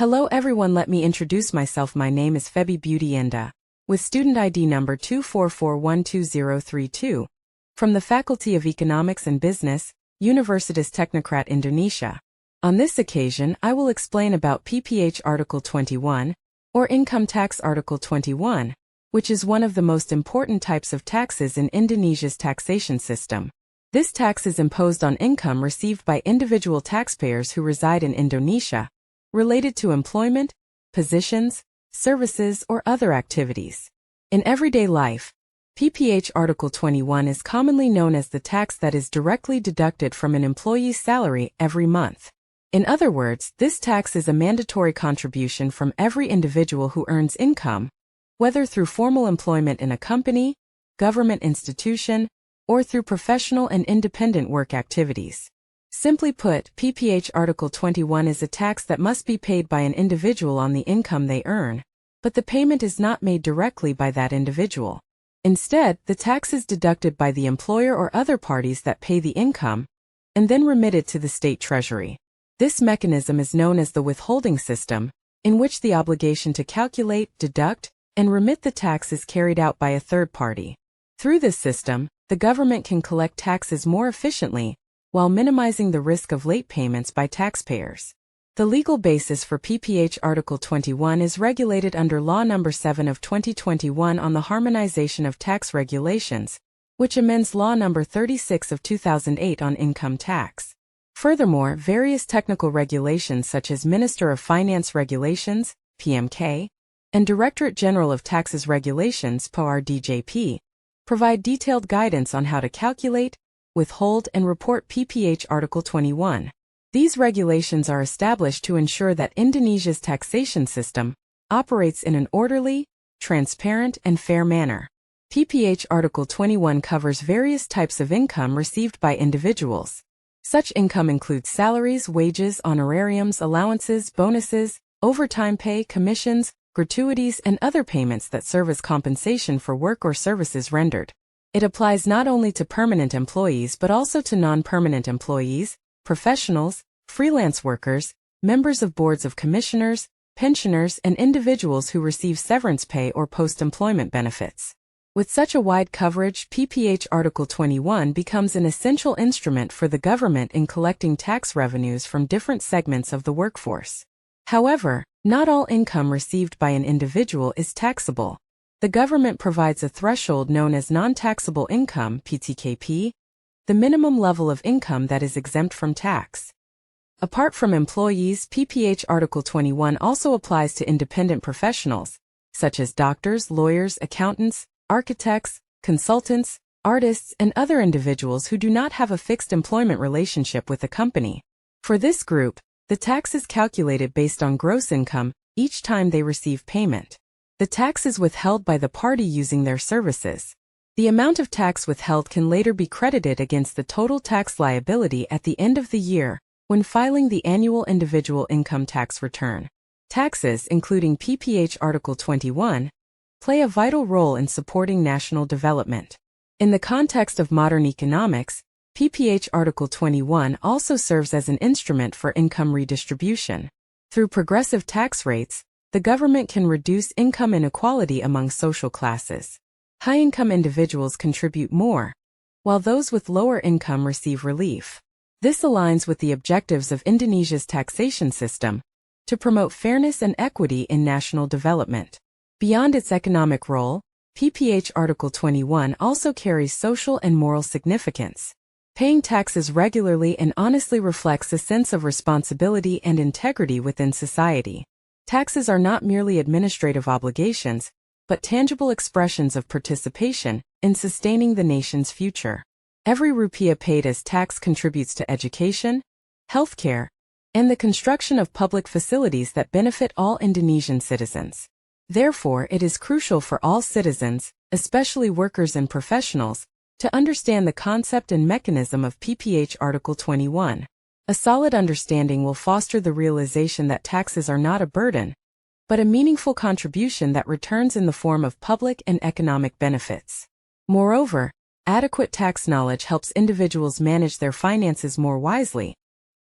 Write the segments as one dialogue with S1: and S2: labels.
S1: Hello everyone, let me introduce myself. My name is Febi Beauty Enda, with student ID number 244122032, from the Faculty of Economics and Business, Universitas Teknokrat Indonesia. On this occasion, I will explain about PPH Article 21, or Income Tax Article 21, which is one of the most important types of taxes in Indonesia's taxation system. This tax is imposed on income received by individual taxpayers who reside in Indonesia, related to employment, positions, services, or other activities. In everyday life, PPH Article 21 is commonly known as the tax that is directly deducted from an employee's salary every month. In other words, this tax is a mandatory contribution from every individual who earns income, whether through formal employment in a company, government institution, or through professional and independent work activities. Simply put, PPH Article 21 is a tax that must be paid by an individual on the income they earn, but the payment is not made directly by that individual. Instead, the tax is deducted by the employer or other parties that pay the income, and then remitted to the state treasury. This mechanism is known as the withholding system, in which the obligation to calculate, deduct, and remit the tax is carried out by a third party. Through this system, the government can collect taxes more efficiently, while minimizing the risk of late payments by taxpayers. The legal basis for PPH Article 21 is regulated under Law No. 7 of 2021 on the Harmonization of Tax Regulations, which amends Law No. 36 of 2008 on income tax. Furthermore, various technical regulations such as Minister of Finance Regulations, PMK, and Directorate General of Taxes Regulations, POR-DJP, provide detailed guidance on how to calculate, withhold, and report PPH Article 21. These regulations are established to ensure that Indonesia's taxation system operates in an orderly, transparent, and fair manner. PPH Article 21 covers various types of income received by individuals. Such income includes salaries, wages, honorariums, allowances, bonuses, overtime pay, commissions, gratuities, and other payments that serve as compensation for work or services rendered. It applies not only to permanent employees but also to non-permanent employees, professionals, freelance workers, members of boards of commissioners, pensioners, and individuals who receive severance pay or post-employment benefits. With such a wide coverage, PPH Article 21 becomes an essential instrument for the government in collecting tax revenues from different segments of the workforce. However, not all income received by an individual is taxable. The government provides a threshold known as non-taxable income, PTKP, the minimum level of income that is exempt from tax. Apart from employees, PPH Article 21 also applies to independent professionals, such as doctors, lawyers, accountants, architects, consultants, artists, and other individuals who do not have a fixed employment relationship with a company. For this group, the tax is calculated based on gross income each time they receive payment. The tax is withheld by the party using their services. The amount of tax withheld can later be credited against the total tax liability at the end of the year when filing the annual individual income tax return. Taxes, including PPH Article 21, play a vital role in supporting national development. In the context of modern economics, PPH Article 21 also serves as an instrument for income redistribution. Through progressive tax rates, the government can reduce income inequality among social classes. High-income individuals contribute more, while those with lower income receive relief. This aligns with the objectives of Indonesia's taxation system to promote fairness and equity in national development. Beyond its economic role, PPH Article 21 also carries social and moral significance. Paying taxes regularly and honestly reflects a sense of responsibility and integrity within society. Taxes are not merely administrative obligations, but tangible expressions of participation in sustaining the nation's future. Every rupiah paid as tax contributes to education, healthcare, and the construction of public facilities that benefit all Indonesian citizens. Therefore, it is crucial for all citizens, especially workers and professionals, to understand the concept and mechanism of PPH Article 21. A solid understanding will foster the realization that taxes are not a burden, but a meaningful contribution that returns in the form of public and economic benefits. Moreover, adequate tax knowledge helps individuals manage their finances more wisely,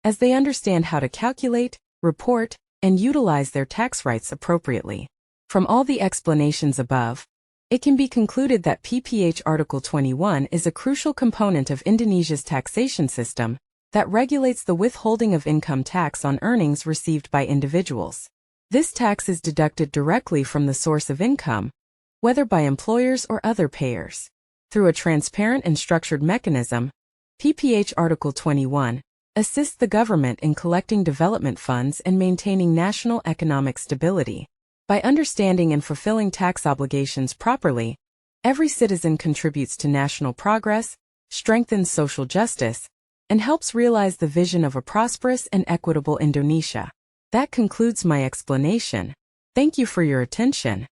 S1: as they understand how to calculate, report, and utilize their tax rights appropriately. From all the explanations above, it can be concluded that PPH Article 21 is a crucial component of Indonesia's taxation system that regulates the withholding of income tax on earnings received by individuals. This tax is deducted directly from the source of income, whether by employers or other payers. Through a transparent and structured mechanism, PPH Article 21 assists the government in collecting development funds and maintaining national economic stability. By understanding and fulfilling tax obligations properly, every citizen contributes to national progress, strengthens social justice, and helps realize the vision of a prosperous and equitable Indonesia. That concludes my explanation. Thank you for your attention.